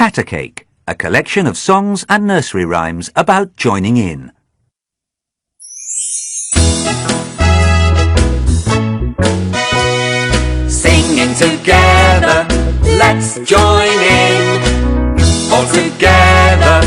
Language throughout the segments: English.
Patter Cake, a collection of songs and nursery rhymes about joining in. Singing together, let's join in. All together,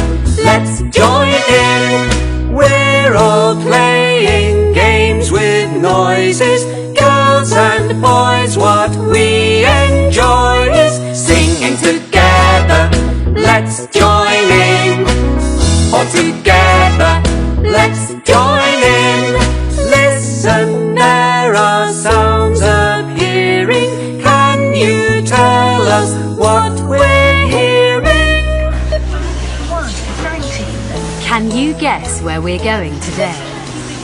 let's join in. We're all playing games with noises. Girls and boys, what we enjoy is singing together, let's join in. All together, let's join in. Listen, there are sounds appearing. Can you tell us what we're hearing? 19. Can you guess where we're going today?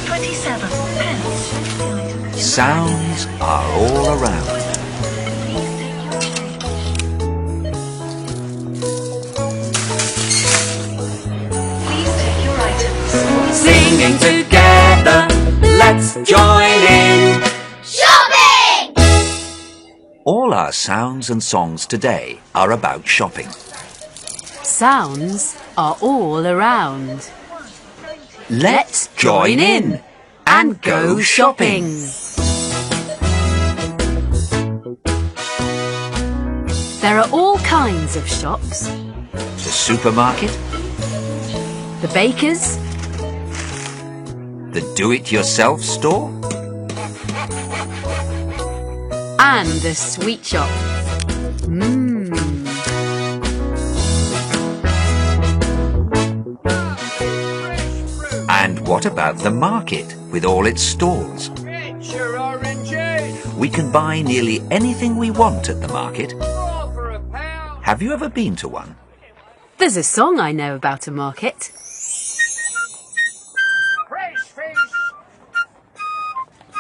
27 pence. Sounds are all around. Please take your items. Singing together, let's join in. Shopping! All our sounds and songs today are about shopping. Sounds are all around. Let's join in and go shopping. There are all kinds of shops. The supermarket, The bakers, the do-it-yourself store, and the sweet shop. and what about the market with all its stalls? We can buy nearly anything we want at the market. Have you ever been to one? There's a song I know about a market. Fresh fish!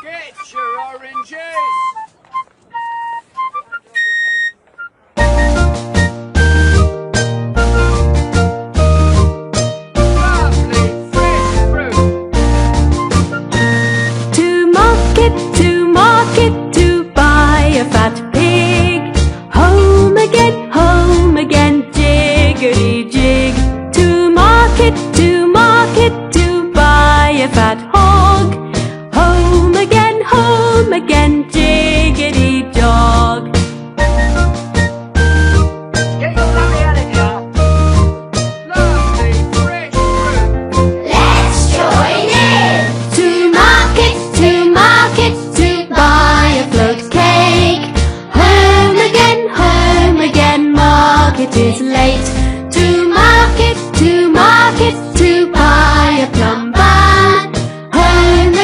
Get your oranges! Lovely fresh fruit! To market to buy a fat pig. Home again, jiggity jig. To market to buy a fat hog. Home again, jiggity jog. Get your lovely Elijah! Lovely fresh fruit! Let's join in! To market to buy a float cake. Home again, market is late. To market to buy a plum bun. Home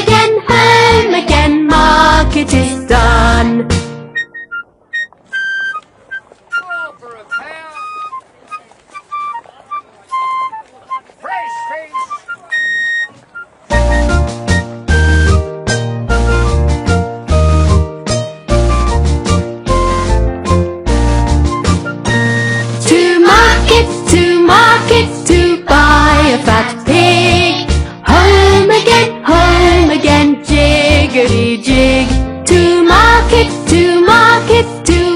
again, market is done. 4 for a pound! Fresh fish! To market to buy a fat pig. Home again, jiggity jig. To market to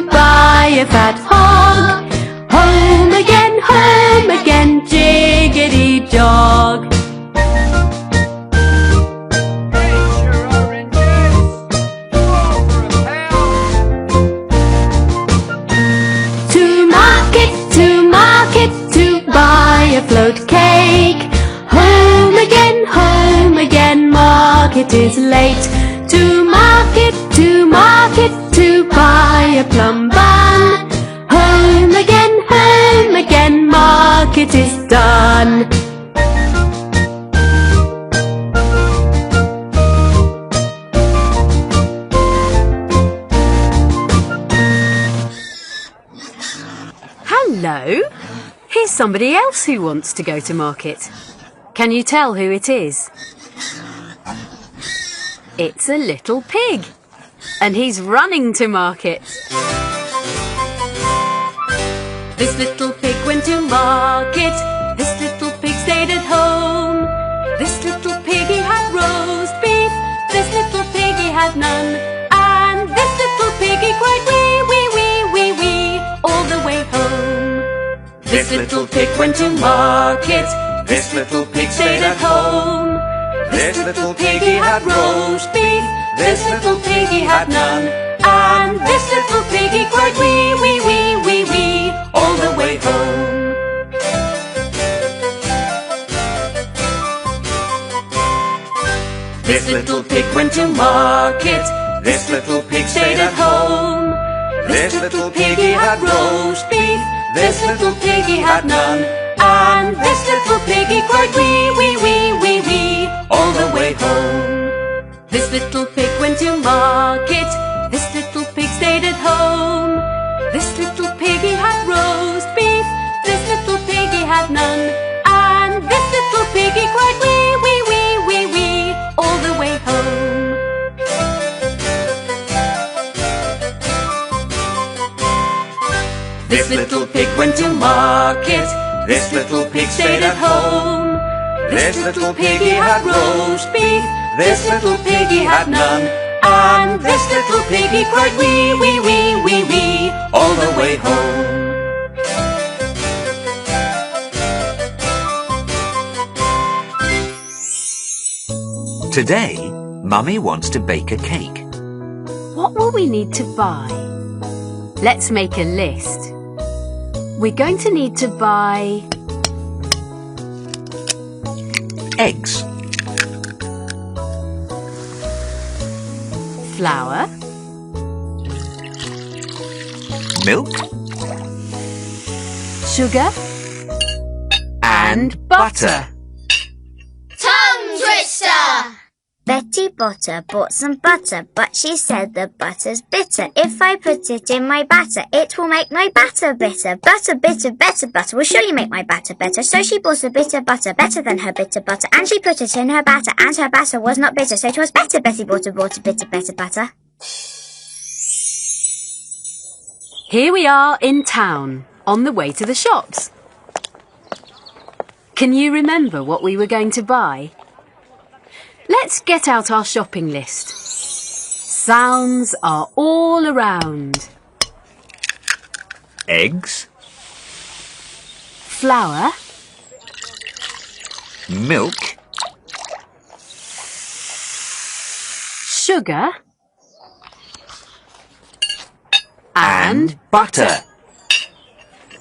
buy a fat hog. Home again, jiggity jog. Get your oranges! 4 for a pound! To market to buy a float cake. Home again, market is late. To market to buy a plum bun. Home again, market is done. Hello, here's somebody else who wants to go to market. Can you tell who it is? It's a little pig, and he's running to market. This little pig went to market. This little pig stayed at home. This little piggy had roast beef. This little piggy had none. And this little piggy cried wee, wee, wee, wee, wee all the way home. This little pig went to market. This little pig stayed at home. This little piggy had roast beef. This little piggy had none. And this little piggy cried wee, wee, wee, wee, wee all the way home. This little pig went to market. This little pig stayed at home. This little piggy had roast beef. This little piggy had none. And this little piggy cried wee, wee, wee, wee, wee all the way home. This little pig went to market. This little pig stayed at home. This little piggy had roast beef. This little piggy had none. And this little piggy cried wee, wee, wee, wee, wee all the way home. This little pig went to market. This little pig stayed at home. This little piggy had roast beef. This little piggy had none. And this little piggy cried wee, wee, wee, wee, wee all the way home. Today, Mummy wants to bake a cake. What will we need to buy? Let's make a list. We're going to need to buy Eggs, flour, milk, sugar, and butter. Tongue twister! Betty Botter bought some butter, but she said the butter's bitter. If I put it in my batter, it will make my batter bitter. Butter, bitter, better butter will surely make my batter better. So she bought a bitter butter, better than her bitter butter, and she put it in her batter, and her batter was not bitter, so it was better. Betty Botter bought a bitter, better butter. Here we are in town, on the way to the shops. Can you remember what we were going to buy? Let's get out our shopping list. Sounds are all around. Eggs, Flour, milk, sugar, and butter.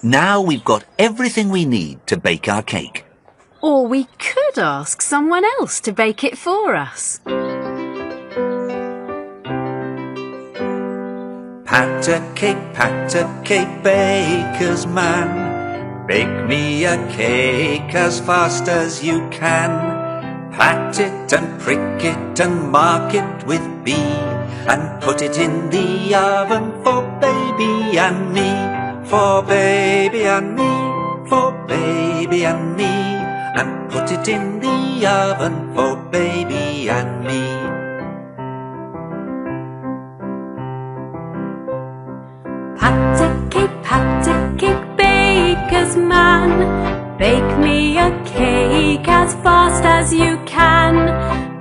Now we've got everything we need to bake our cake. Or we could ask someone else to bake it for us. Pat a cake, baker's man. Bake me a cake as fast as you can. Pat it and prick it and mark it with B, and put it in the oven for baby and me. For baby and me, for baby and me. And put it in the oven for baby and me. Pat a cake, baker's man. Bake me a cake as fast as you can.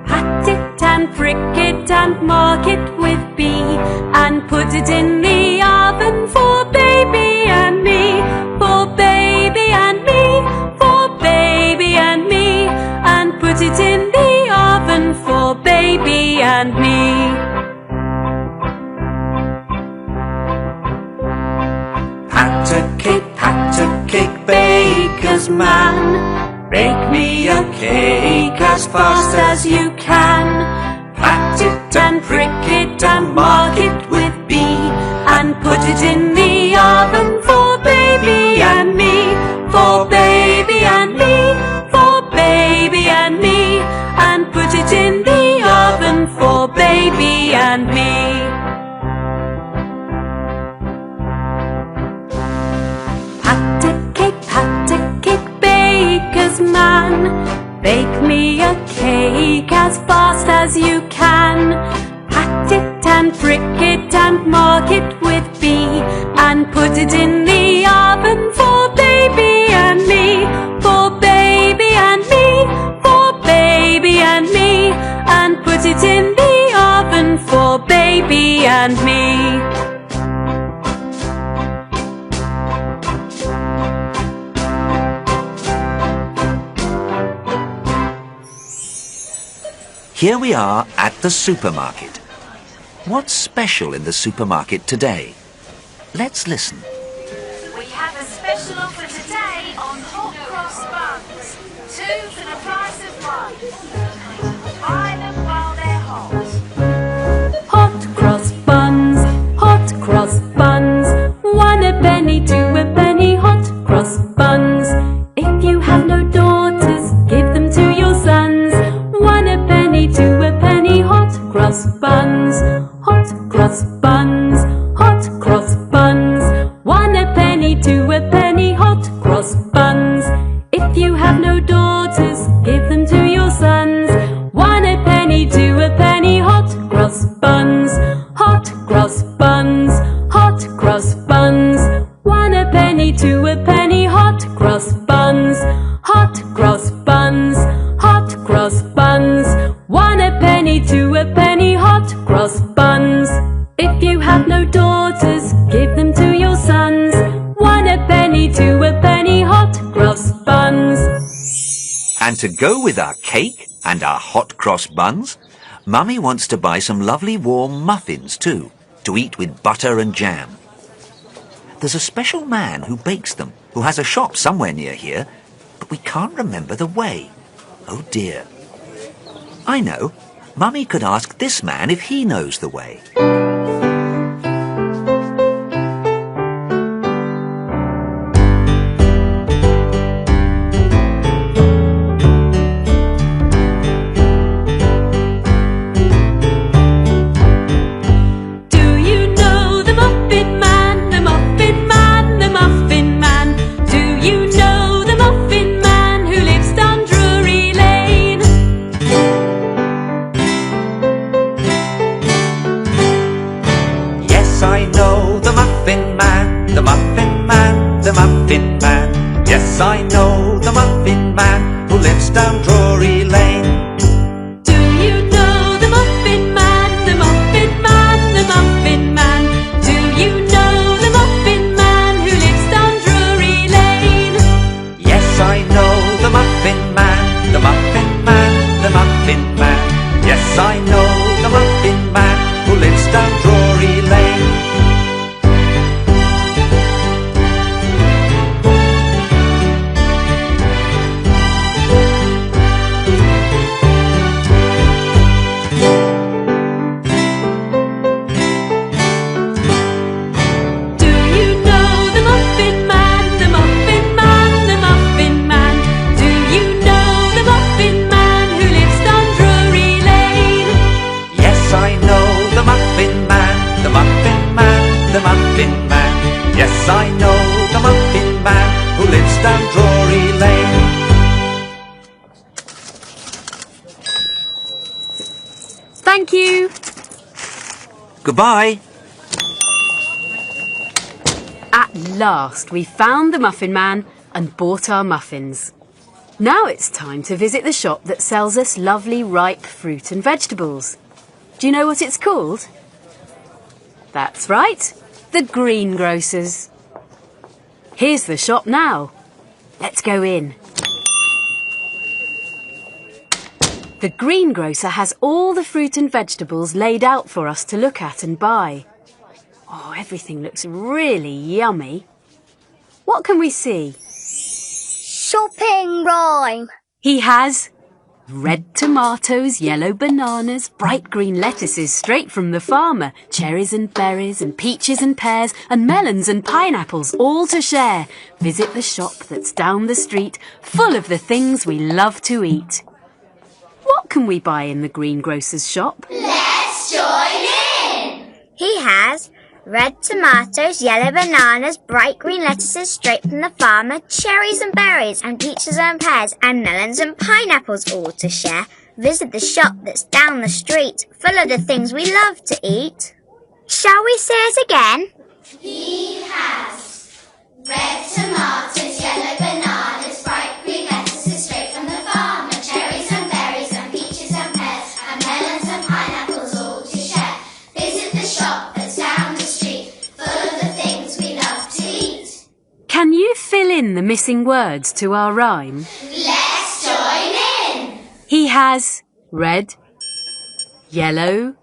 Pat it and prick it and mark it with B, and put it in the oven for baby and me. For baby and me, for baby and me. And put it in the oven for baby and me. Pat a cake, baker's man. Bake me a cake as fast as you can. Pat it and prick it and mark it with B, and put it in the oven for baby and me. For baby and me, for baby and me. And put it in the oven for baby and me. Pat a cake, baker's man. Bake me a cake as fast as you can. Pat it and prick it and mark it with B, and put it in the oven for baby and me. For baby and me, for baby and me. And put it in the oven for baby and me. Here we are at the supermarket. What's special in the supermarket today? Let's listen. We have a special offer today on hot cross buns. 2 for the price of 1. Buy them while they're hot. Hot cross buns, hot cross buns. 1 a penny, 2 a penny, hot cross buns. If you have no daughters, give them to your sons. 1 a penny, 2 a penny, hot cross buns. Hot cross buns, hot cross buns. 1 a penny, 2 a penny, hot cross buns. If you have no daughters, give them to your sons. 1 a penny, 2 a penny, hot cross buns. Hot cross buns, hot cross buns. 1 a penny, 2 a penny, hot cross buns. Hot cross buns, hot cross buns. 1 a penny, 2 a penny, hot cross buns. If you have no daughters, give them to your sons. 1 a penny, 2 a penny, hot cross buns. And to go with our cake and our hot cross buns, Mummy wants to buy some lovely warm muffins too, to eat with butter and jam. There's a special man who bakes them, who has a shop somewhere near here, but we can't remember the way. Oh dear. I know. Mummy could ask this man if he knows the way. Do you know the Muffin Man, the Muffin Man, the Muffin Man? Do you know the Muffin Man who lives down Drury Lane? Yes, I know the Muffin Man, the Muffin Man, the Muffin Man. Yes, I know the Muffin Man who lives down Drury Lane. Do you know the Muffin Man, the Muffin Man, the Muffin Man? Do you know the Muffin Man who lives down Drury Lane? Yes, I know the Muffin Man, the Muffin Man, the Muffin Man. Yes, I know the Muffin Man who lives down Drury Lane. Do you know the Muffin Man, the Muffin Man, the Muffin Man? Do you know the Muffin Man who lives down Drury Lane? Yes, I know the Muffin Man, the Muffin Man, the Muffin Man. Yes, I know the Muffin Man who lives down Drury Lane. Thank you. Goodbye. At last, we found the Muffin Man and bought our muffins. Now it's time to visit the shop that sells us lovely ripe fruit and vegetables. Do you know what it's called? That's right, the greengrocer's. Here's the shop now. Let's go in. The greengrocer has all the fruit and vegetables laid out for us to look at and buy. Oh, everything looks really yummy. What can we see? Shopping rhyme. He has red tomatoes, yellow bananas, bright green lettuces straight from the farmer, cherries and berries and peaches and pears and melons and pineapples all to share. Visit the shop that's down the street, full of the things we love to eat. What can we buy in the greengrocer's shop? Let's join in. He has red tomatoes, yellow bananas, bright green lettuces straight from the farmer, cherries and berries and peaches and pears and melons and pineapples all to share. Visit the shop that's down the street, full of the things we love to eat. Shall we say it again? He has red tomatoes, yellow bananas, bright green lettuces straight from the farmer, cherries and berries and peaches and pears and melons and pineapples all to share. Visit the shop that's down the street, full of the things we love to eat. Can you fill in the missing words to our rhyme? Let's join in. He has red yellow,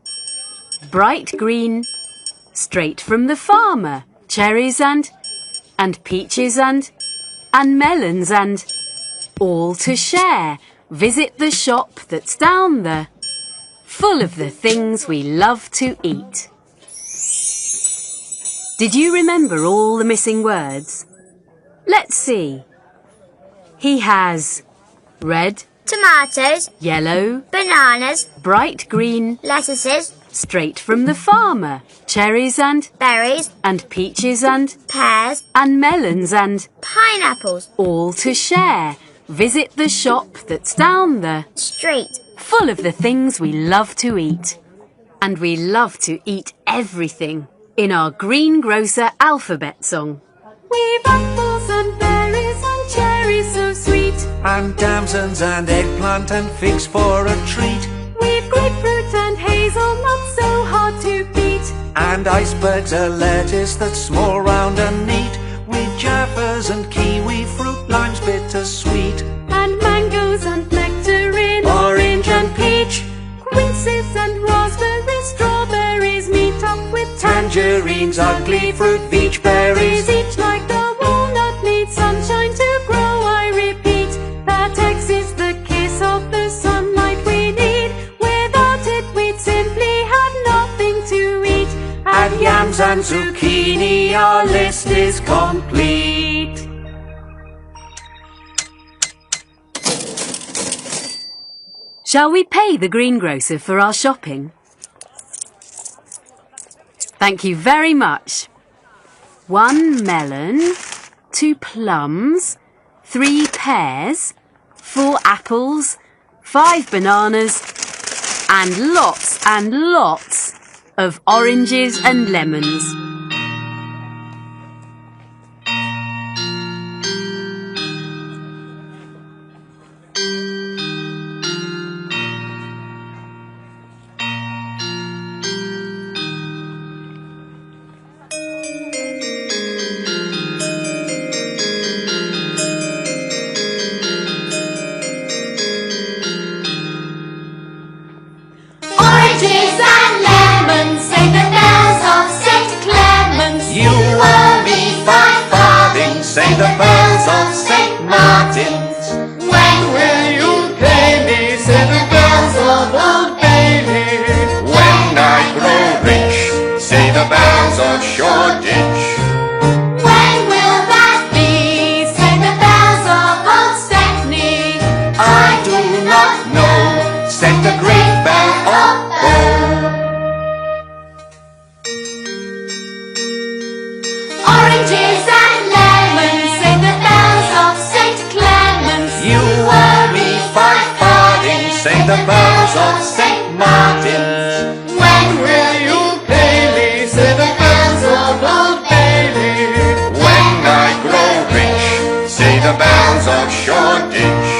bright green, straight from the farmer. Cherries and peaches and melons and all to share. Visit the shop that's down there, full of the things we love to eat. Did you remember all the missing words? Let's see. He has red, Tomatoes, yellow, bananas, bright green, lettuces, straight from the farmer. Cherries and berries, peaches and pears, melons and pineapples, all to share. Visit the shop that's down the street, full of the things we love to eat. And we love to eat everything in our greengrocer alphabet song. We've apples and berries and cherries so sweet, And damsons and eggplant and figs for a treat. we've grapefruit and hazelnuts so hard to beat, And icebergs, a lettuce that's small, round and neat. With jaffas and kiwi fruit, limes bittersweet. and mangoes and nectarine, Orange and peach, quinces and raspberries, strawberries meet up with tangerines, ugly fruit, peach berries. each like the walnut needs sunshine to grow. I repeat, that X is the kiss of the sunlight we need. Without it we'd simply have nothing to eat. Add yams and zucchini, our list is complete. Shall we pay the greengrocer for our shopping? Thank you very much. 1 melon, 2 plums, 3 pears, 4 apples, 5 bananas, and lots of oranges and lemons. Oranges and lemons, say the bells of St. Clements. You owe me 5 farthings, say the bells of St. Martin's. When will you pay me, say the bells of Old Bailey. When I grow rich, say the bells of Shoreditch. When will that be, say the bells of Old Stepney. I do not know, said the great bell of Bow. Oranges and lemons, say the bells of St. Clements. You owe me 5 farthings, say the bells of St. Martin's. When will you pay me, say the bells of Old Bailey. When I grow rich, say the bells of Shoreditch.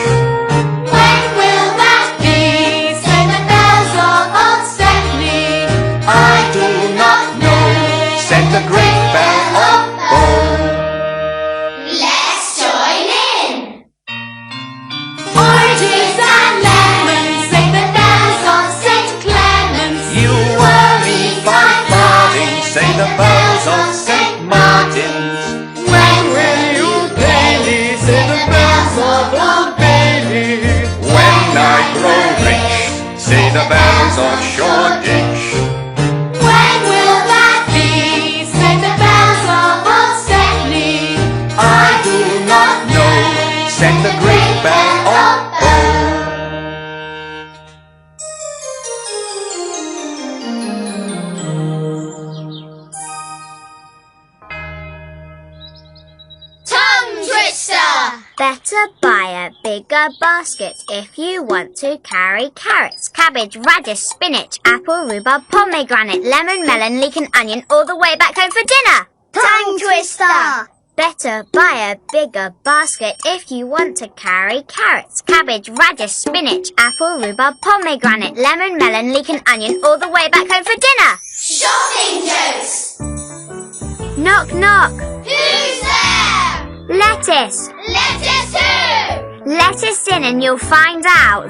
When will that be, say the bells of Old Stepney. I do not know, said the great bell of Bow. Let's join in. Oranges and lemons, say the bells of St. Clements. You owe me 5 farthings, say the bells of St. Martin's. When will you pay me, say the bells of Old Bailey. When I grow rich, say the bells of Shoreditch. When will that be, say the bells of Old Stepney. I do not know, said the great bell of Bow. Tongue twister. Better buy a bigger basket if you want to carry carrots, cabbage, radish, spinach, apple, rhubarb, pomegranate, lemon, melon, leek and onion all the way back home for dinner. Tongue twister. Better buy a bigger basket if you want to carry carrots, cabbage, radish, spinach, apple, rhubarb, pomegranate, lemon, melon, leek and onion all the way back home for dinner. Shopping jokes. Knock, knock. Who's there? Lettuce. Lettuce who? Let us in and you'll find out.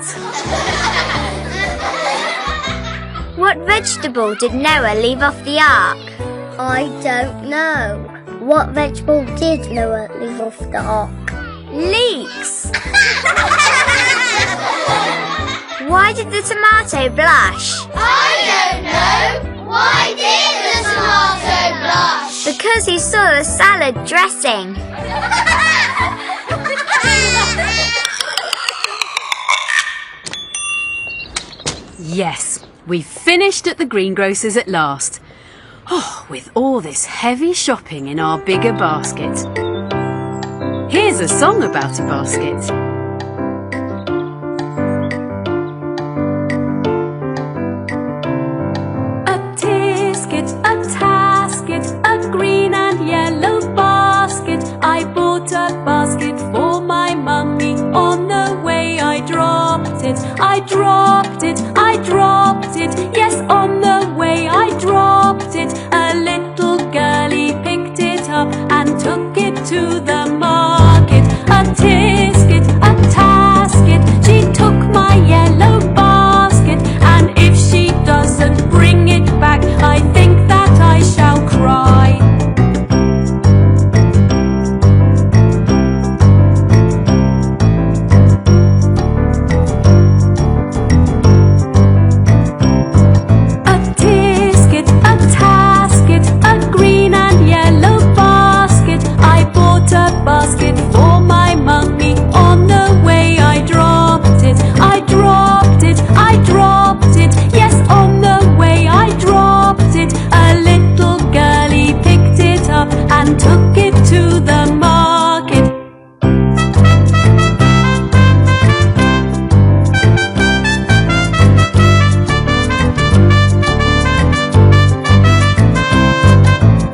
What vegetable did Noah leave off the ark? I don't know. What vegetable did Noah leave off the ark? Leeks! Why did the tomato blush? I don't know. Why did the tomato blush? Because he saw the salad dressing. Yes, we've finished at the greengrocer's at last. Oh, with all this heavy shopping in our bigger basket. Here's a song about a basket. A tisket, a tasket, a green and yellow basket. I bought a basket for my mummy. On the way I dropped it, I dropped it, I dropped it. Yes, on the way I dropped it. A little girlie picked it up and took it to the market. A tisket, a tasket, she took my yellow basket. And if she doesn't bring it back, I think that I shall cry. A tisket, a tasket, a green and yellow basket. I bought a basket for my mummy. On the way I dropped it, I dropped it, I dropped it. Yes, on the way I dropped it. A little girlie picked it up and took it to the market.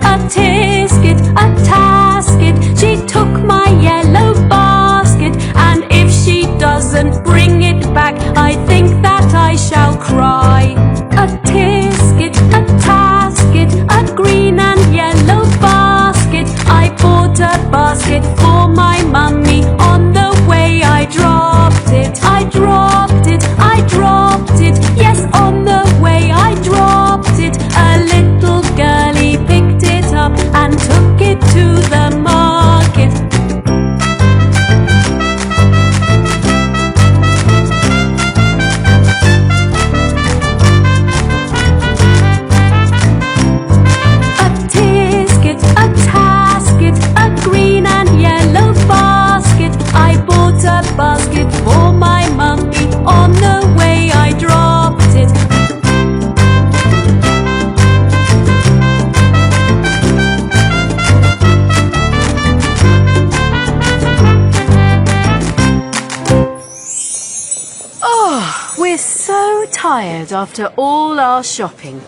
A tisket, a tasket, she took my yellow basket. And if she doesn't bring it back, I think that I shall cry. A tisket, a tasket, a green and yellow basket. I bought a basket for my mummy. On the way I dropped it, I dropped it, I dropped it. Yes, on the way I dropped it. A little girlie picked it up and took it to the market. A tisket, a tasket, a green and yellow basket. I bought a basket for my mummy. On the way I dropped it. Oh, we're so tired after all our shopping.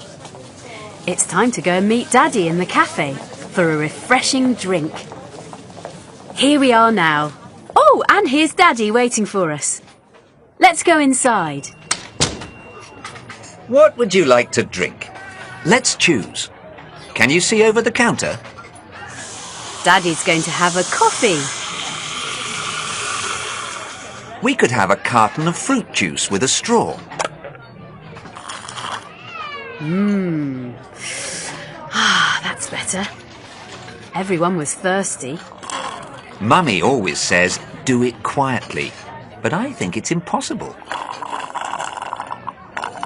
It's time to go and meet Daddy in the cafe for a refreshing drink. Here we are now. Oh, and here's Daddy waiting for us. Let's go inside. What would you like to drink? Let's choose. Can you see over the counter? Daddy's going to have a coffee. We could have a carton of fruit juice with a straw. That's better. Everyone was thirsty. Mummy always says, do it quietly, but I think it's impossible.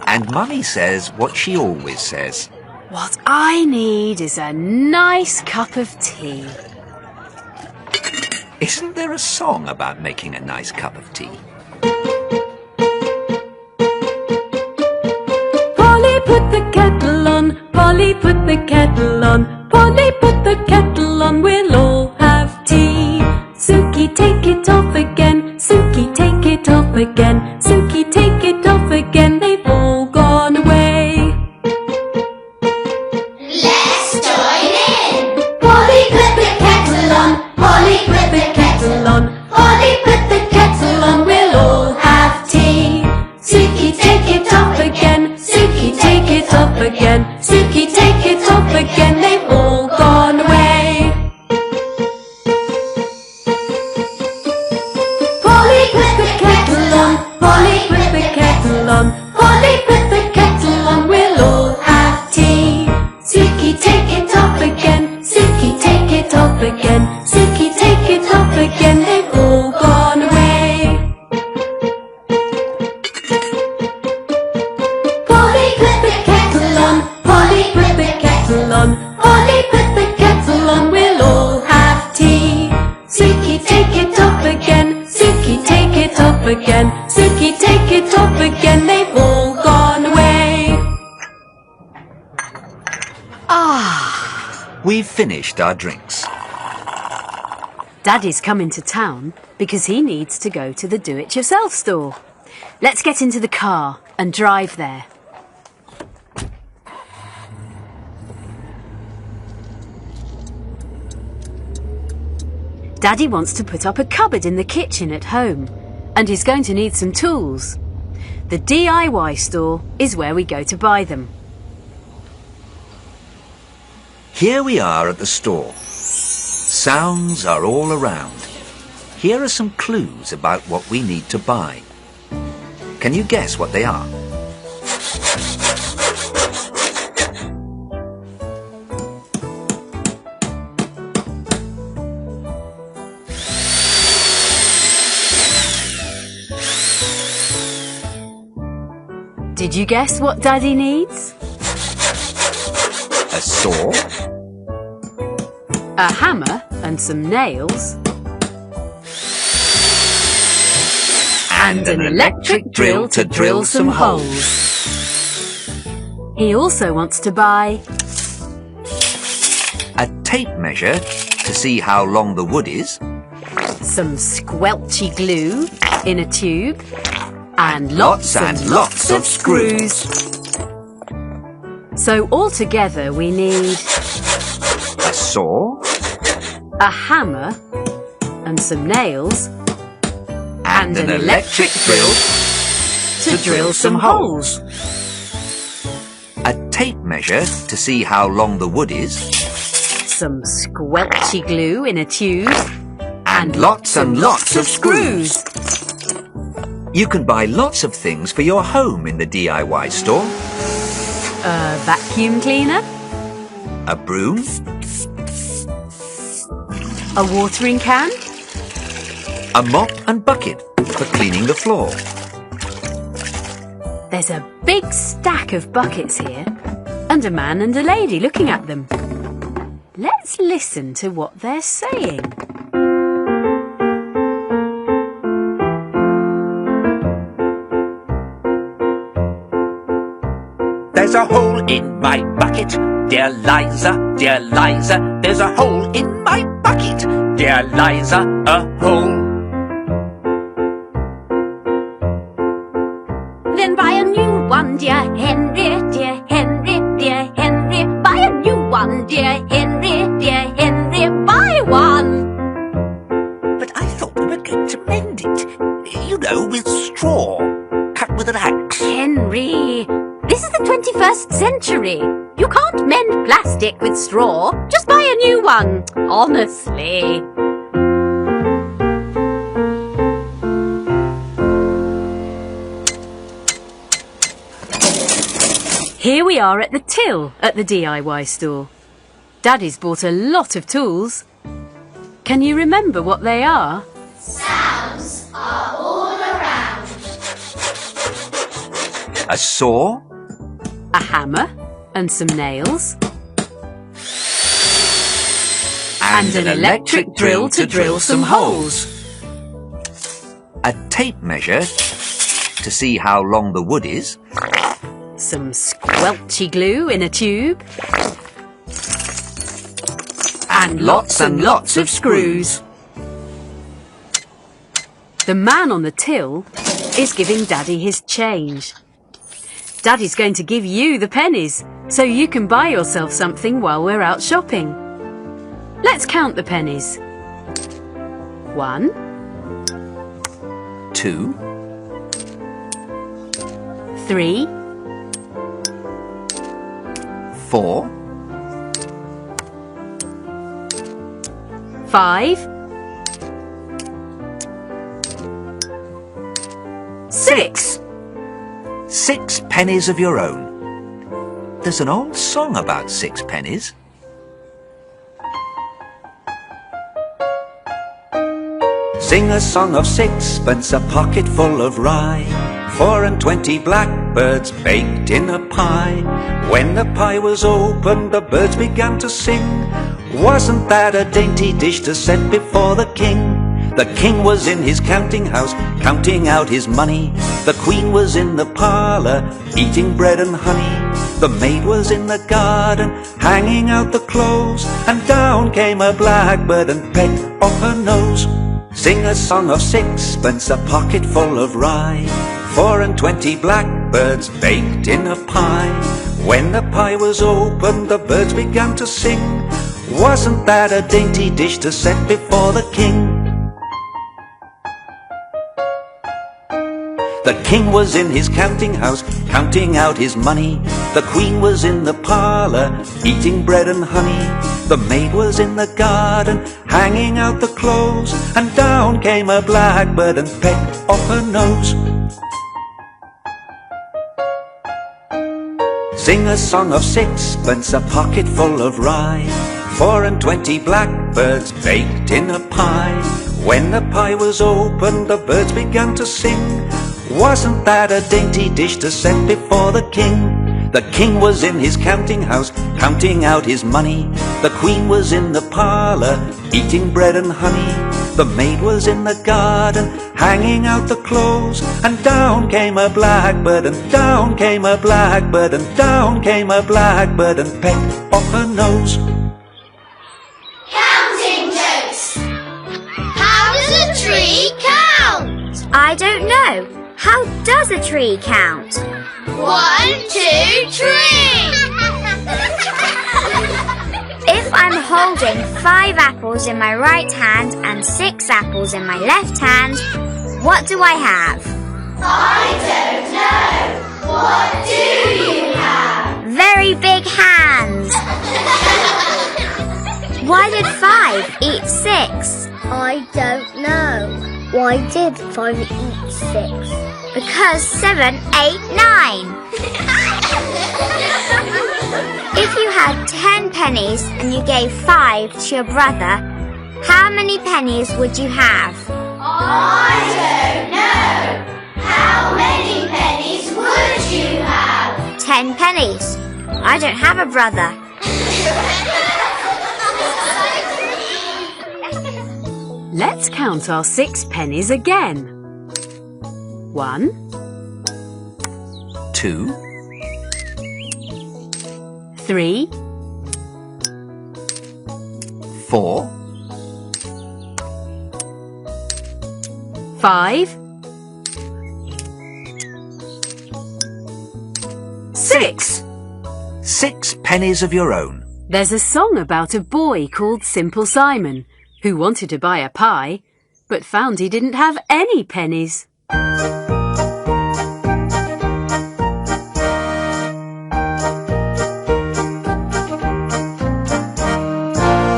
And Mummy says what she always says. What I need is a nice cup of tea. Isn't there a song about making a nice cup of tea? Polly put the kettle on, Polly put the kettle on, Polly put the kettle on, we'll all have tea. Suki, take it off again, Suki, take it off again, Suki, take it off again, they've all gone away. Let's join in. Polly put the kettle on. Polly put the kettle on. Polly put the kettle on. We'll We've finished our drinks. Daddy's coming to town because he needs to go to the do-it-yourself store. Let's get into the car and drive there. Daddy wants to put up a cupboard in the kitchen at home, and he's going to need some tools. The DIY store is where we go to buy them. Here we are at the store. Sounds are all around. Here are some clues about what we need to buy. Can you guess what they are? Did you guess what Daddy needs? A saw, A hammer and some nails. And an electric drill to drill some holes. He also wants to buy a tape measure to see how long the wood is, some squelchy glue in a tube, and lots and and lots lots of of screws. So altogether we need a saw, a hammer and some nails and an electric drill to drill some holes. a tape measure to see how long the wood is, Some squelchy glue in a tube, and lots of screws. You can buy lots of things for your home in the DIY store. A vacuum cleaner, A broom, a watering can, a mop and bucket for cleaning the floor. There's a big stack of buckets here, and a man and a lady looking at them. Let's listen to what they're saying. There's a hole in my bucket, dear Liza, dear Liza. There's a hole in my bucket, dear Liza, a hole. Then buy a new one, dear Henry, dear Henry, dear Henry. Buy a new one, dear Henry, dear Henry. Buy one. But I thought we were going to mend it. You know, with straw, cut with an axe. Henry, this is the 21st century. You can't mend plastic with straw. Just buy a new one, honestly. Here we are at the till at the DIY store. Daddy's bought a lot of tools. Can you remember what they are? Sounds are all around. A saw, A hammer and some nails. And an electric drill to drill some holes. a tape measure to see how long the wood is, Some squelchy glue in a tube. And lots of screws. The man on the till is giving Daddy his change. Daddy's going to give you the pennies so you can buy yourself something while we're out shopping. Let's count the pennies. 1, 2, 3, 4, 5, 6. 6 pennies of your own. There's an old song about 6 pennies. Sing a song of sixpence, a pocket full of rye, 4 and 20 blackbirds baked in a pie. When the pie was opened, the birds began to sing. Wasn't that a dainty dish to set before the king? The king was in his counting house, counting out his money. The queen was in the parlour, eating bread and honey. The maid was in the garden, hanging out the clothes. And down came a blackbird and pecked off her nose. Sing a song of sixpence, a pocket full of rye. 4 and 20 blackbirds baked in a pie. When the pie was opened, the birds began to sing. Wasn't that a dainty dish to set before the king? The king was in his counting house, counting out his money. The queen was in the parlour, eating bread and honey. The maid was in the garden, hanging out the clothes. And down came a blackbird and pecked off her nose. Sing a song of sixpence, a pocket full of rye. 4 and 20 blackbirds baked in a pie. When the pie was opened, the birds began to sing. Wasn't that a dainty dish to set before the king? The king was in his counting house, counting out his money. The queen was in the parlour, eating bread and honey. The maid was in the garden, hanging out the clothes. And down came a blackbird, and down came a blackbird, and down came a blackbird and pecked off her nose. Counting jokes. How does a tree count? I don't know. How does a tree count? 1, 2, 3. If I'm holding 5 apples in my right hand and 6 apples in my left hand, what do I have? I don't know. What do you have? Very big hands. Why did 5 eat 6? I don't know. Why did 5 eat 6? Because 7 ate 9. If you had 10 pennies and you gave 5 to your brother, how many pennies would you have? I don't know. How many pennies would you have? 10 pennies. I don't have a brother. Let's count our 6 pennies again. 1, 2, 3, 4, 5, 6. 6 pennies of your own. There's a song about a boy called Simple Simon who wanted to buy a pie but found he didn't have any pennies.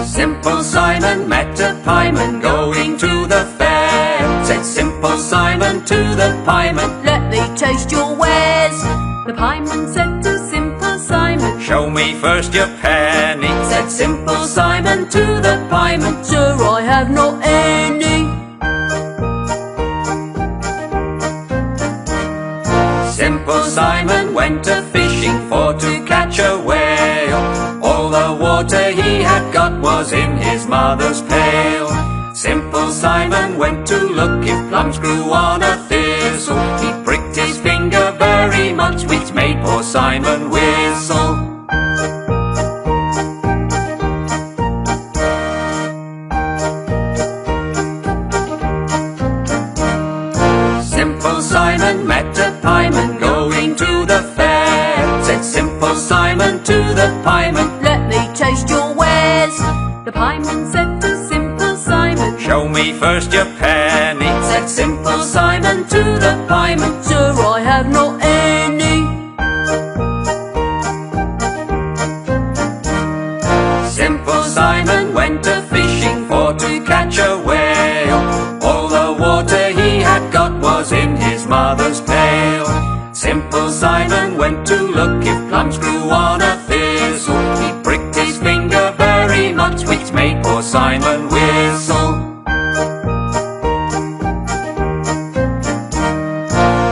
Simple Simon met a pieman going to the fair. Said Simple Simon to the pieman, Let me taste your wares. The pieman said to Simple Simon, show me first your penny. Said Simple Simon to the pieman, Sir, I have not any. Simple Simon went a-fishing for to catch a whale. All the water he had got was in his mother's pail. Simple Simon went to look if plums grew on a thistle. He pricked his finger very much, which made poor Simon whistle. Simple Simon met a pieman going to the fair. Said Simple Simon to the pieman, Let me taste your wares. The pieman said to Simple Simon, show me first your penny. Said Simple Simon to the pieman, Sir, I have not any. Simple Simon went a-fishing for to catch a whale. All the water he had got was in his mother's pail. Simple Simon went to look if plums grew on a thistle. He pricked his finger very much, which made poor Simon whistle.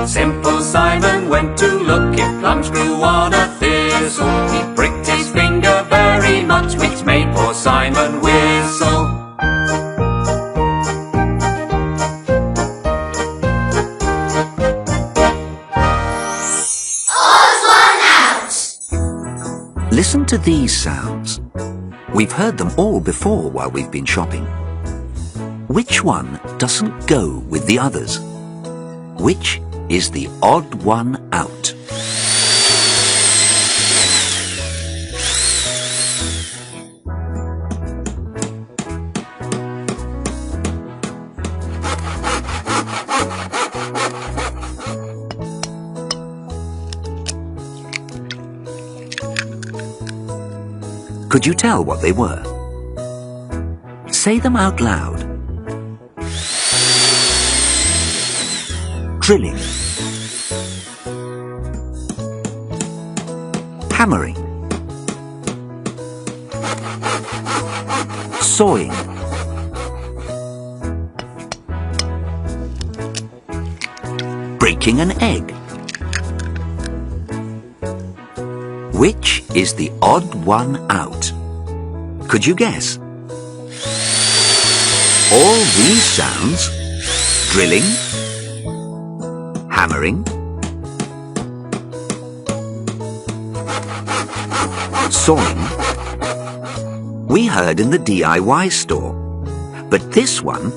Simple Simon went to look if plums grew on a thistle. He pricked his finger very much, which made poor Simon whistle. Listen to these sounds. We've heard them all before while we've been shopping. Which one doesn't go with the others? Which is the odd one out? Could you tell what they were? Say them out loud. Drilling, hammering, sawing, breaking an egg. Which is the odd one out? Could you guess? All these sounds, drilling, hammering, sawing, we heard in the DIY store. But this one,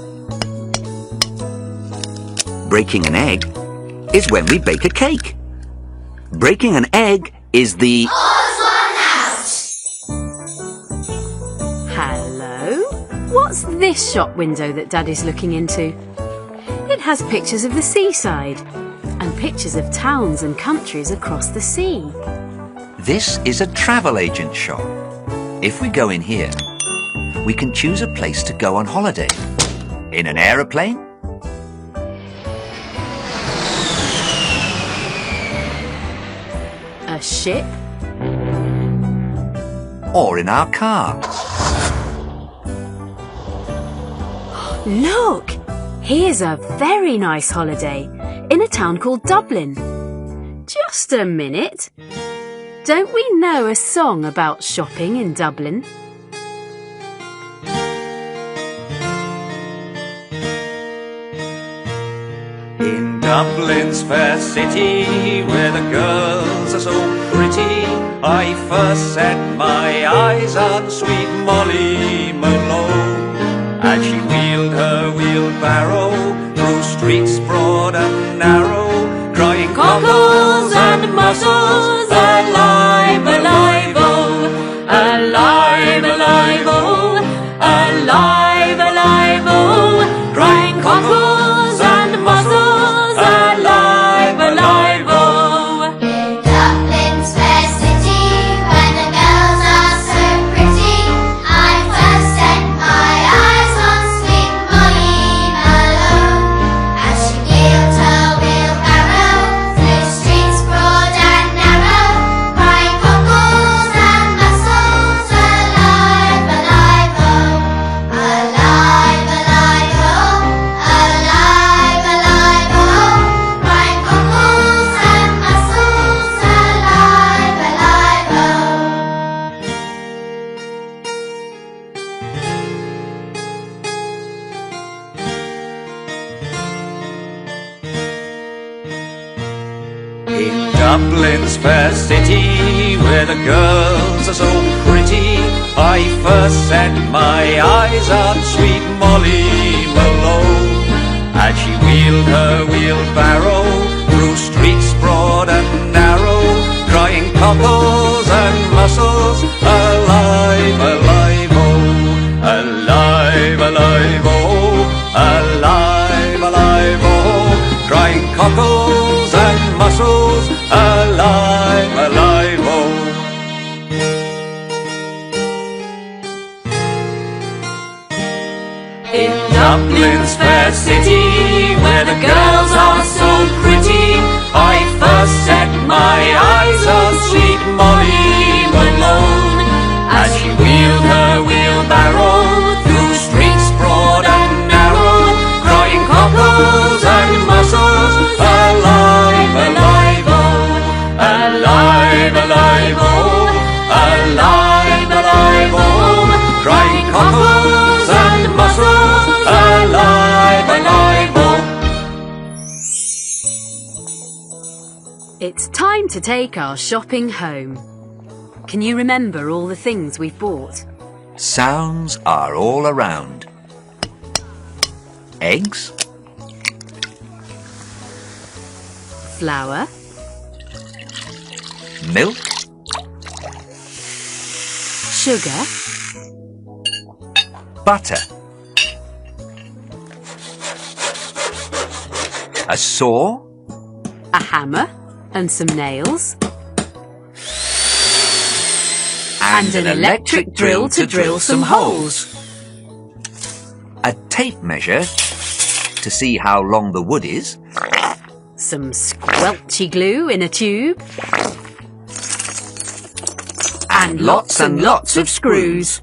breaking an egg, is when we bake a cake. Breaking an egg is the odd one out. Hello? What's this shop window that Daddy's looking into? It has pictures of the seaside and pictures of towns and countries across the sea. This is a travel agent shop. If we go in here, we can choose a place to go on holiday. In an aeroplane, A ship, or in our car. Look! Here's a very nice holiday in a town called Dublin. Just a minute. Don't we know a song about shopping in Dublin? In Dublin's fair city, where the girls are so pretty, I first set my eyes on sweet Molly Malone, as she wheeled her wheelbarrow through streets broad and narrow, crying cockles and mussels, alive, alive, oh, alive, alive, oh, alive, alive, oh, crying cockles and mussels, alive, alive, oh. In Dublin's fair city, where the girls are so pretty, I first set my eyes on sweet Molly Malone, as she wheeled her wheelbarrow through streets broad and narrow, crying cockles and mussels, alive, alive, oh, alive, alive, oh, alive, alive, oh, crying cockles and mussels, alive, alive, oh. In Dublin's fair city, where the girls are so pretty, I first set my eyes on sweet Molly Malone, as she wheeled her wheelbarrow through streets broad and narrow, crying cockles and mussels, alive, alive, oh, alive, alive, oh, alive, alive, oh, crying cockles and mussels, alive, alive, oh. In Dublin's fair city, where the girls are so pretty, I first set my eyes on sweet Molly Malone, as she wheeled her wheelbarrow through streets broad and narrow, crying cockles and mussels, alive, alive, oh, alive, alive, oh, alive, alive, oh, crying cockles and mussels, alive, alive, oh. It's time to take our shopping home. Can you remember all the things we've bought? Sounds are all around. Eggs, Flour, milk, sugar, butter, a saw, a hammer and some nails, and an electric drill to drill some holes. A tape measure to see how long the wood is. some squelchy glue in a tube, And lots of screws.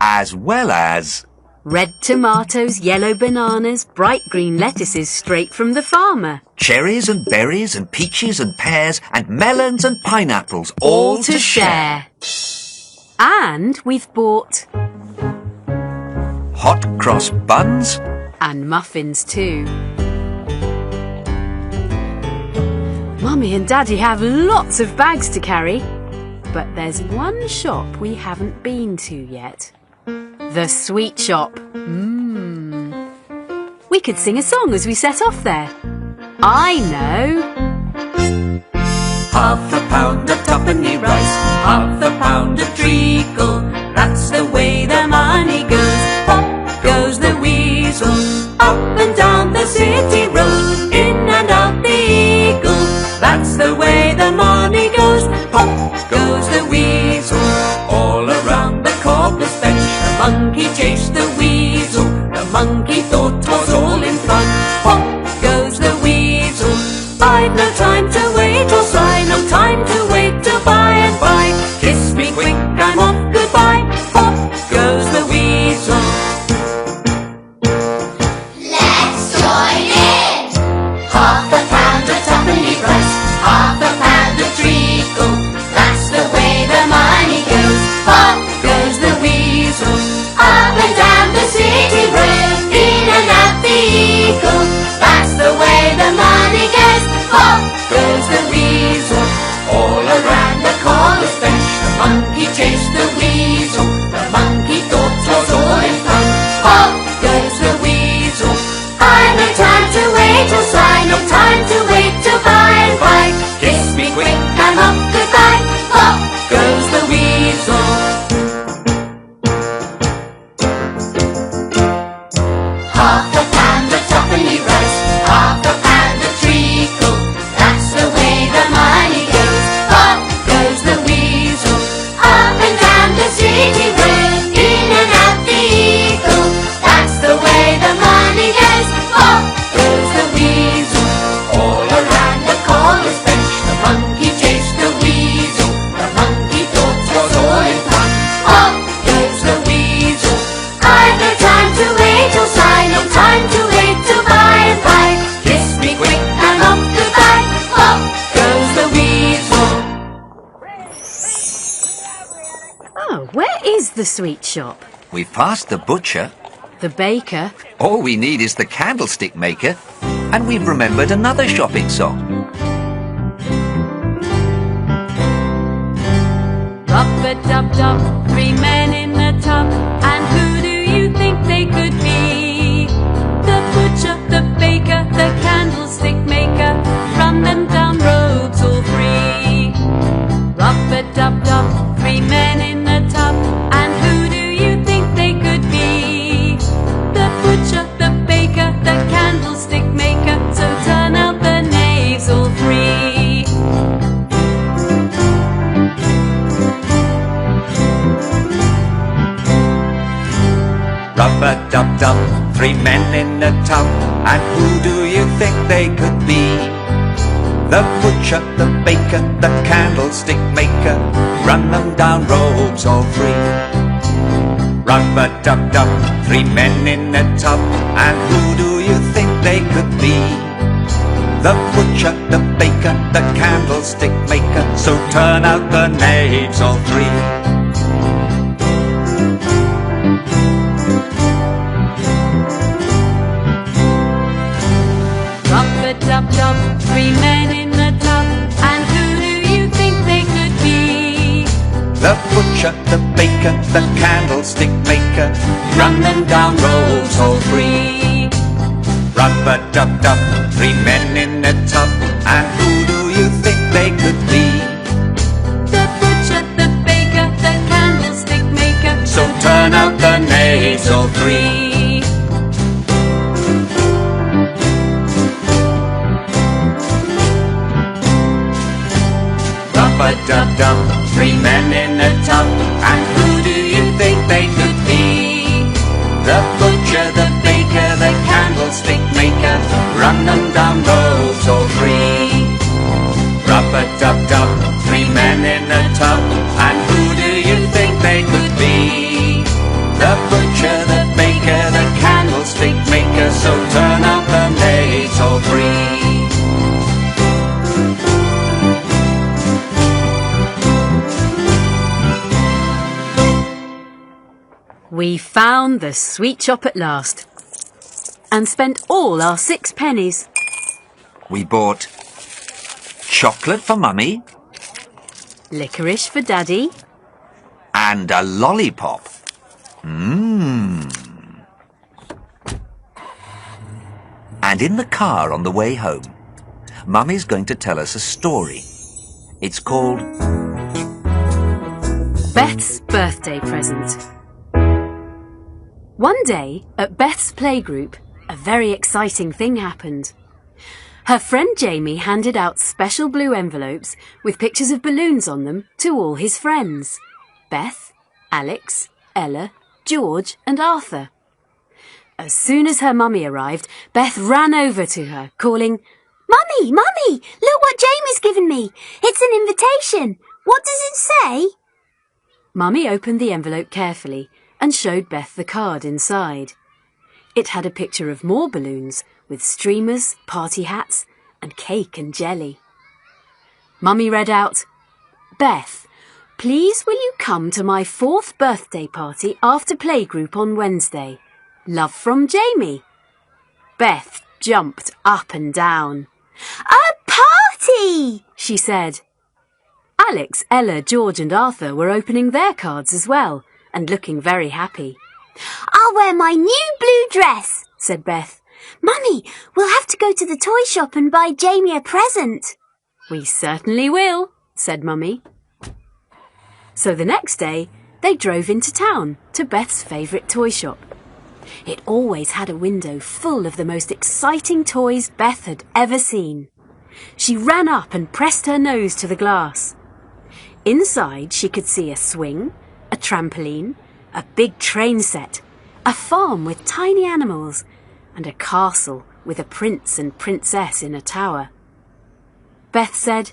As well as red tomatoes, yellow bananas, bright green lettuces straight from the farmer. cherries and berries and peaches and pears and melons and pineapples, all to share. And we've bought Hot cross buns, and muffins too. Mummy and Daddy have lots of bags to carry, but there's one shop we haven't been to yet. The sweet shop. We could sing a song as we set off there. I know. Half a pound of tuppenny rice, half a pound of treacle. That's the way the money goes. Pop goes the weasel, up and down the city road, in and out the eagle. That's the way the money goes. Pop goes the weasel, all around the cobbler's bench. The monkey chased the weasel, the monkey thought 'twas all in fun. Pop goes the weasel, I've no time to wait or sigh, no time to wait to buy and buy. Kiss me quick, I'm off, goodbye. Pop goes the weasel. Let's join in! Half a pound of tuppenny rice, half a pound of treacle. That's the way the money goes. Pop goes the weasel, up and down the city road, in and out the eagle. That's the way the money goes. Pop goes the weasel, all around the corner's bench. The monkey chased the weasel, the monkey thought 'twas all in fun. Pop goes the weasel, I've no time to wait or sigh, no time to wait to buy and buy. Kiss me quick, I'm off, goodbye. Pop goes the weasel. Half a pound of tuppenny rice, half a pound of treacle. That's the way the money goes. Pop goes the weasel, up and down the city road, in and out the eagle. That's the way the money goes. Pop goes the weasel, all around the corner's bench. The monkey chased the weasel, the monkey thought 'twas all in fun. Pop goes the weasel, I've no time to wait or sigh, no time to wait to buy and buy. Kiss me quick, I'm off, goodbye. Pop goes the weasel. Oh, where is the sweet shop? we've passed the butcher. The baker? All we need is the candlestick maker. And we've remembered another shopping song. Rub-a-dub-dub, 3 men in a tub, and who do you think they could be? The butcher, the baker, the candlestick maker, run them down robes all 3. Rub-a-dub-dub, 3 men in a tub, and who do you think they could be? The butcher, the baker, the candlestick maker, so turn out the knaves all 3. Rub-a-dub-dub, 3 men in a tub, and who do you think they could be? The butcher, the baker, the candlestick maker, run them down robes all 3. Rub-a-dub-dub, 3 men in a tub, and who do you think they could be? The butcher, the baker, the candlestick maker, so turn out the knaves all 3. Rub-a-dub-dub, 3 men in a tub, and who do you think they could be? butcher, the baker, the candlestick maker. Run them down rows all three. Rub-a-dub-dub, 3 men in a tub, and who do you think they could be? The butcher, the baker, the candlestick maker. So turn out the knaves all 3. Rub-a-dub-dub, 3 men in a tub, and who do you think they could be? The butcher, the baker, the candlestick maker. Run them down rows all 3. Rub-a-dub-dub, 3 men in a tub, and who do you think they could be? The butcher, the baker, the candlestick maker. So turn out the knaves all 3. We found the sweet shop at last and spent all our 6 pennies. We bought chocolate for Mummy Licorice for Daddy. and a lollipop. Mmm. And in the car on the way home, Mummy's going to tell us a story. It's called Beth's birthday present. One day, at Beth's playgroup, a very exciting thing happened. Her friend Jamie handed out special blue envelopes with pictures of balloons on them to all his friends: Beth, Alex, Ella, George and Arthur. As soon as her mummy arrived, Beth ran over to her, calling, "Mummy, Mummy, look what Jamie's given me. It's an invitation. What does it say?" Mummy opened the envelope carefully and showed Beth the card inside. It had a picture of more balloons with streamers, party hats and cake and jelly. Mummy read out, "Beth, please will you come to my 4th birthday party after playgroup on Wednesday? Love from Jamie." Beth jumped up and down. "A party!" she said. Alex, Ella, George and Arthur were opening their cards as well and looking very happy. I'll wear my new blue dress, said Beth. Mummy, we'll have to go to the toy shop and buy Jamie a present. "We certainly will," said Mummy. So the next day, they drove into town to Beth's favourite toy shop. It always had a window full of the most exciting toys Beth had ever seen. She ran up and pressed her nose to the glass. Inside, she could see a swing, a trampoline, a big train set, a farm with tiny animals, and a castle with a prince and princess in a tower. Beth said,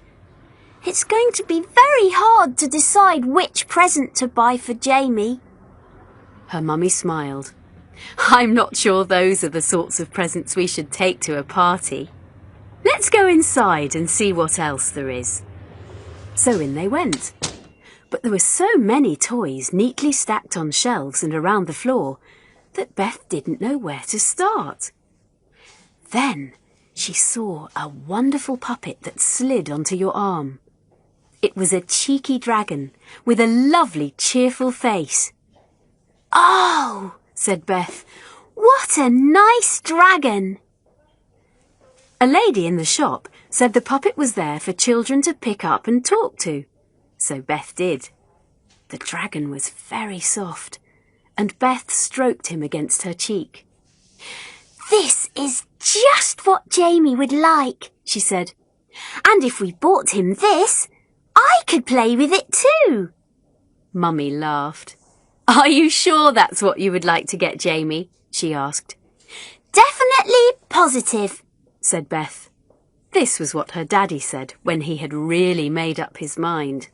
"It's going to be very hard to decide which present to buy for Jamie." Her mummy smiled. "I'm not sure those are the sorts of presents we should take to a party. Let's go inside and see what else there is." So in they went. But there were so many toys neatly stacked on shelves and around the floor that Beth didn't know where to start. Then she saw a wonderful puppet that slid onto your arm. It was a cheeky dragon with a lovely, cheerful face. "Oh," said Beth, "what a nice dragon." A lady in the shop said the puppet was there for children to pick up and talk to. So Beth did. The dragon was very soft, and Beth stroked him against her cheek. "This is just what Jamie would like," she said. "And if we bought him this, I could play with it too." Mummy laughed. "Are you sure that's what you would like to get Jamie?" she asked. "Definitely positive," said Beth. This was what her daddy said when he had really made up his mind.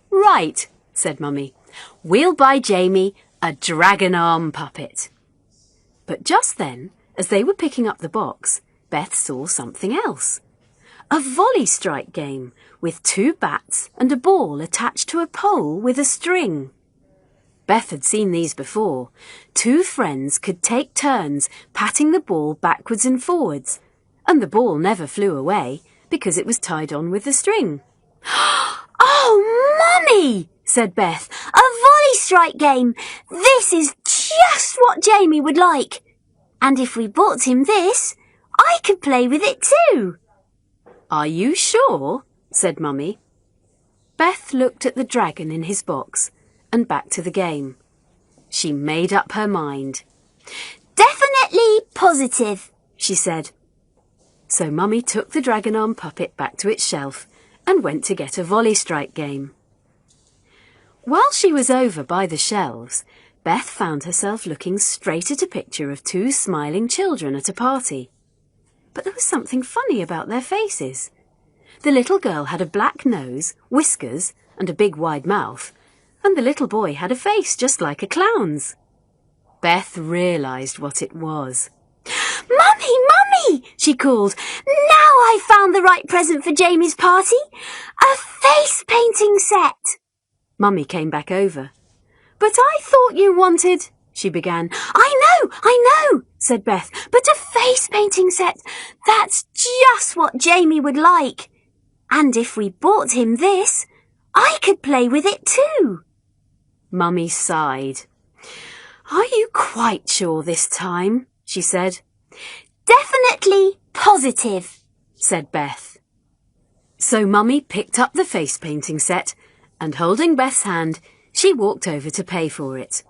"Right," said Mummy. "We'll buy Jamie a dragon arm puppet." But just then, as they were picking up the box, Beth saw something else. A volley strike game with 2 bats and a ball attached to a pole with a string. Beth had seen these before. 2 friends could take turns patting the ball backwards and forwards, and the ball never flew away because it was tied on with the string. "Oh, Mummy!" said Beth. volley strike game. This is just what Jamie would like. And if we bought him this, I could play with it too. Are you sure? Said Mummy. Beth looked at the dragon in his box and back to the game. She made up her mind. Definitely positive, she said. So Mummy took the dragon arm puppet back to its shelf and went to get a volley strike game. While she was over by the shelves, Beth found herself looking straight at a picture of two smiling children at a party. But there was something funny about their faces. The little girl had a black nose, whiskers, and a big wide mouth, and the little boy had a face just like a clown's. Beth realised what it was. Mummy, Mummy, she called. Now I've found the right present for Jamie's party. A face painting set. Mummy came back over. But I thought you wanted, she began. I know, said Beth. But a face painting set, that's just what Jamie would like. And if we bought him this, I could play with it too. Mummy sighed. Are you quite sure this time? She said. Definitely positive, said Beth. So Mummy picked up the face painting set and holding Beth's hand, she walked over to pay for it.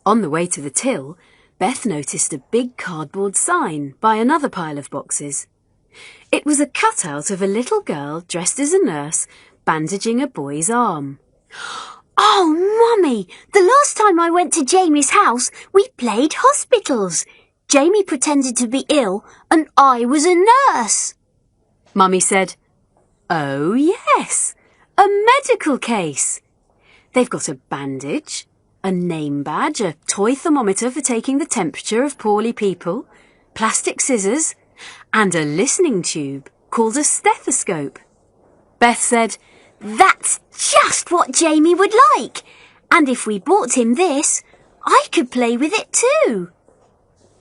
On the way to the till, Beth noticed a big cardboard sign by another pile of boxes. It was a cutout of a little girl dressed as a nurse bandaging a boy's arm. Oh, Mummy, the last time I went to Jamie's house, we played hospitals. Jamie pretended to be ill and I was a nurse. Mummy said, Oh, yes, a medical case. They've got a bandage, a name badge, a toy thermometer for taking the temperature of poorly people, plastic scissors, and a listening tube called a stethoscope. Beth said, That's just what Jamie would like. And if we bought him this, I could play with it too.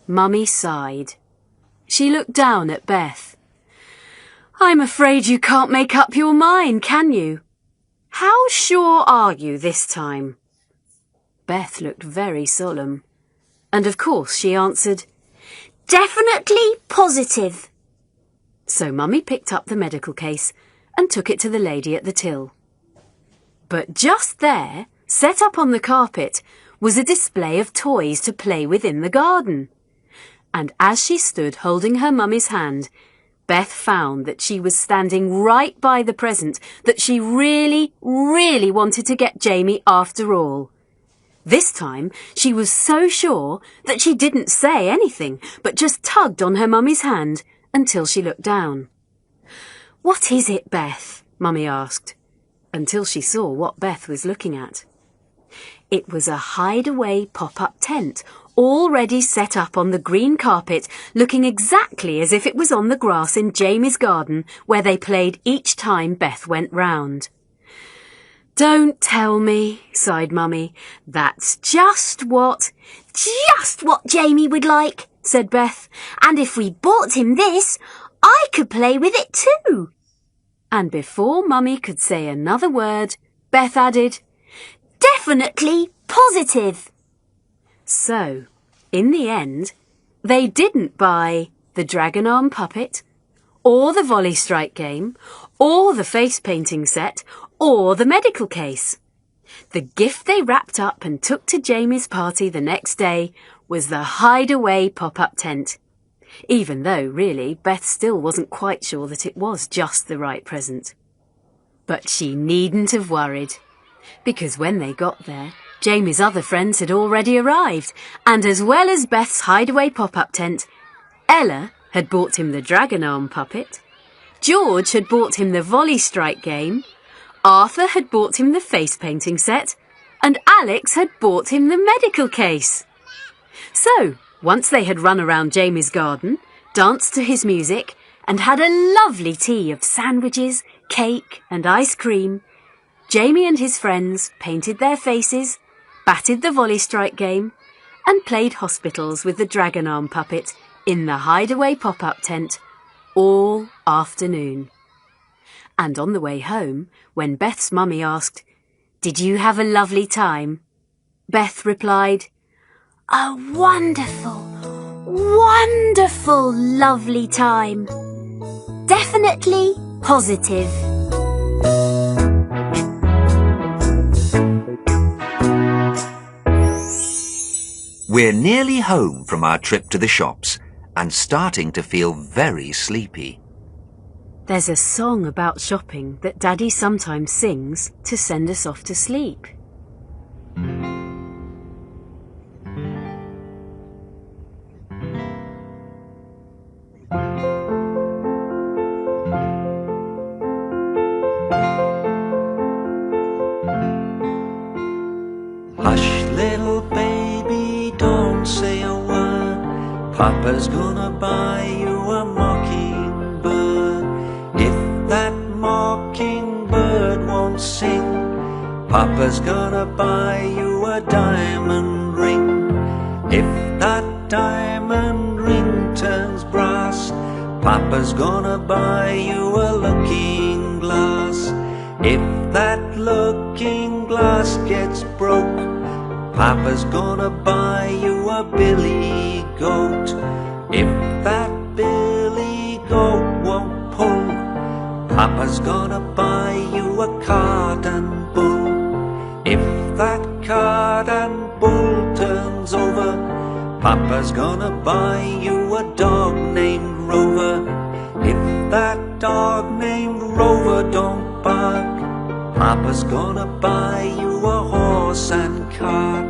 Mummy sighed. She looked down at Beth. I'm afraid you can't make up your mind, can you? How sure are you this time? Beth looked very solemn. And of course she answered, Definitely positive. So Mummy picked up the medical case and took it to the lady at the till. But just there, set up on the carpet, was a display of toys to play with in the garden. And as she stood holding her Mummy's hand, Beth found that she was standing right by the present that she really, really wanted to get Jamie after all. This time she was so sure that she didn't say anything but just tugged on her Mummy's hand until she looked down. What is it, Beth? Mummy asked, until she saw what Beth was looking at. It was a hideaway pop-up tent, already set up on the green carpet, looking exactly as if it was on the grass in Jamie's garden where they played each time Beth went round. Don't tell me, sighed Mummy. That's just what Jamie would like, said Beth. And if we bought him this, I could play with it too. And before Mummy could say another word, Beth added, Definitely positive. So, in the end, they didn't buy the dragon arm puppet, or the volley strike game, or the face painting set, or the medical case. The gift they wrapped up and took to Jamie's party the next day was the hideaway pop-up tent, even though, really, Beth still wasn't quite sure that it was just the right present. But she needn't have worried, because when they got there, Jamie's other friends had already arrived, and as well as Beth's hideaway pop-up tent, Ella had bought him the dragon arm puppet, George had bought him the volley strike game, Arthur had bought him the face painting set, and Alex had bought him the medical case. So, once they had run around Jamie's garden, danced to his music, and had a lovely tea of sandwiches, cake and ice cream, Jamie and his friends painted their faces, batted the volley strike game, and played hospitals with the dragon arm puppet in the hideaway pop-up tent all afternoon. And on the way home, when Beth's mummy asked, Did you have a lovely time? Beth replied, a wonderful, wonderful, lovely time. Definitely positive. We're nearly home from our trip to the shops and starting to feel very sleepy. There's a song about shopping that Daddy sometimes sings to send us off to sleep. Hush, little baby, don't say a word. Papa's gonna buy you a mockingbird. If that mockingbird won't sing, Papa's gonna buy you a diamond ring. If that diamond ring turns brass, Papa's gonna buy you a looking glass. If that looking glass gets broke, Papa's gonna buy you a billy goat. If that billy goat won't pull, Papa's gonna buy you a cart and bull. If that cart and bull turns over, Papa's gonna buy you a dog named Rover. If that dog named Rover don't bark, Papa's gonna buy you a horse and cart.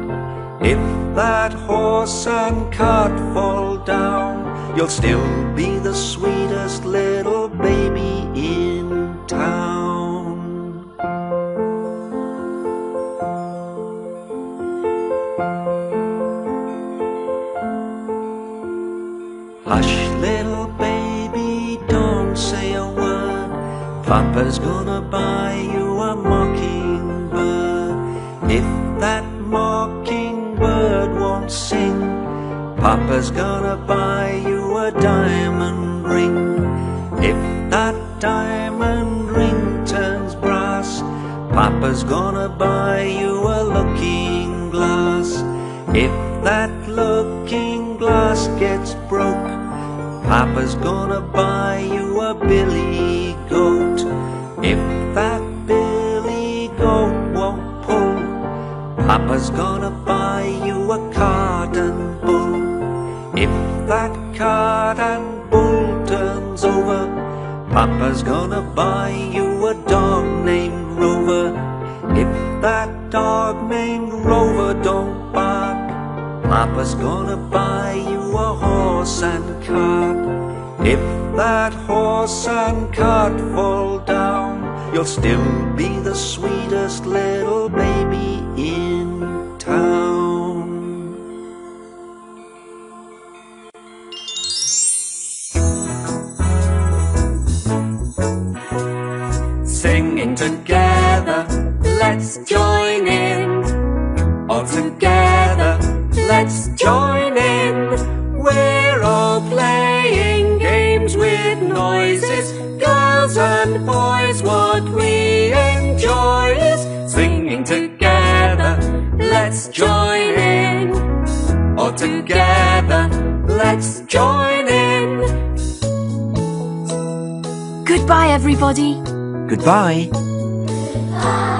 If that horse and cart fall down, you'll still be the sweetest little baby in town. Hush, little baby, don't say a word. Papa's gonna buy you a mockingbird. If that mockingbird won't sing, Papa's gonna buy you a diamond ring. If that diamond ring turns brass, Papa's gonna buy you a looking glass. If that looking glass gets broke, Papa's gonna buy you a billy goat. If that billy goat won't pull, Papa's gonna buy you a cart and bull. If that cart and bull turns over, Papa's gonna buy you a dog named Rover. If that dog named Rover don't bark, Papa's gonna buy you a horse and cart. If that horse and cart fall down, you'll still be the sweetest little baby in town. Singing together, let's join in. All together, let's join in. We're all playing games with noises. Girls and boys, what we enjoy is singing together, let's join in. All together, let's join in. Goodbye, everybody. Goodbye. Bye.